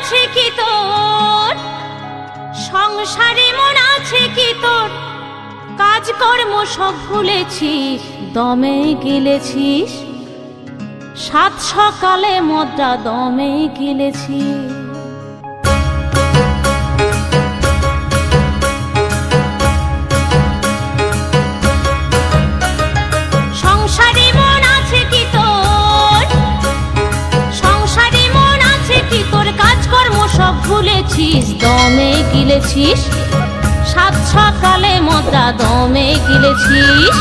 আছে কি তোর, সংসারে মন আছে কি তোর, কাজকর্ম সব ভুলেছিস, দমে গিলেছিস, সাত সকালে মদটা দমে গিলেছিস। সংসারে মন আছে কি তোর, সংসারে মন আছে কি তোর, কাজকর্ম সব ভুলেছিস, দমে গিলেছিস, সাত সকালে মদটা দমে গিলেছিস।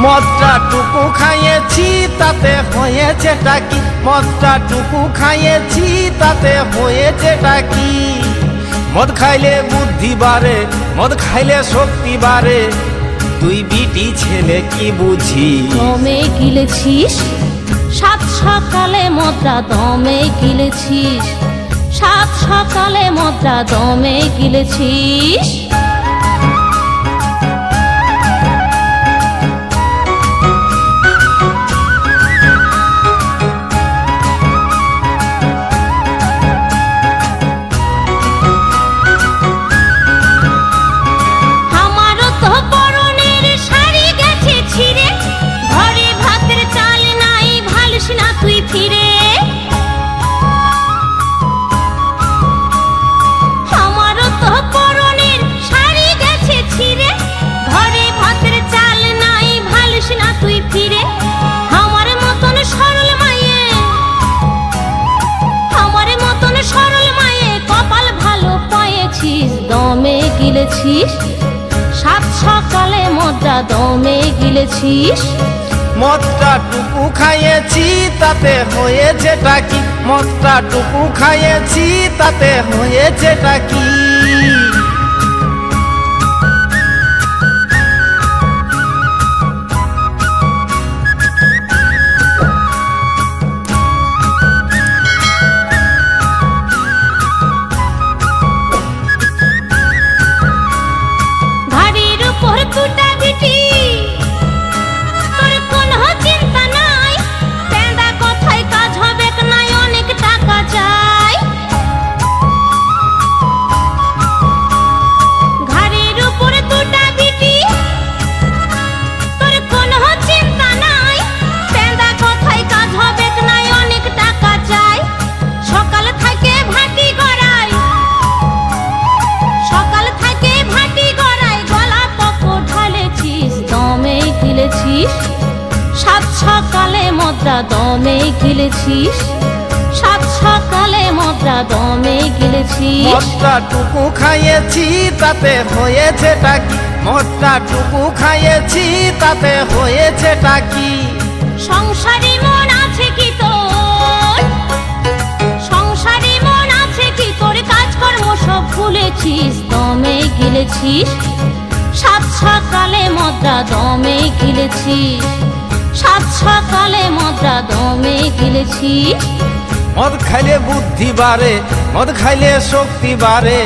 মদটা টুকু খাইয়েছি তাতে হয়েছেটা কি, মদটা টুকু খাইয়েছি তাতে হয়েছেটা কি। মদ খাইলে বুদ্ধি বাড়ে, মদ খাইলে শক্তি বাড়ে, তুই বিটি ছেলে কি বুঝি। দমে গিলেছিস, সাত সকালে মদটা দমে গিলেছিস, সাত সকালে মদটা দমে গিলেছিস। দমে গিলেছিস, সাত সকালে মদটা দমে গিলেছিস। মদটা টুকু খাইয়েছি তাতে হয়েছেটা কি, মদটা টুকু খাইয়েছি তাতে হয়েছেটা কি। সাত সকালে মদটা দমে গিলেছিস, সাত সকালে মদটা দমে গিলেছিস। মদটা টুকু খাইয়েছি তাতে হয়েছেটা কি, মদটা টুকু খাইয়েছি তাতে হয়েছেটা কি। সংসারে মন আছে কি তোর, সংসারে মন আছে কি তোর, কাজকর্ম সব ভুলেছিস, দমে গিলেছিস, সাত সকালে মদটা দমে গিলেছিস, সাত সকালে মদটা দমে গিলেছিস। মদ খাইলে বুদ্ধি বাড়ে, মদ খাইলে শক্তি বাড়ে,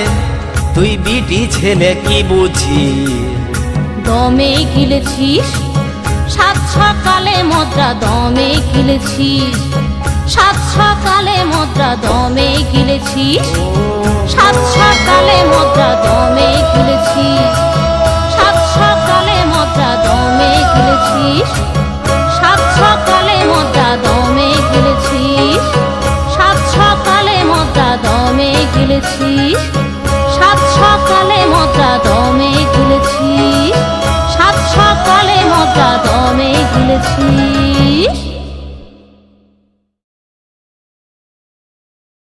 তুই বিটি ছেলে কি বুঝি। দমে গিলেছিস, সাত সকালে মদটা দমে গিলেছিস, সাত সকালে মদটা দমে গিলেছিস, সাত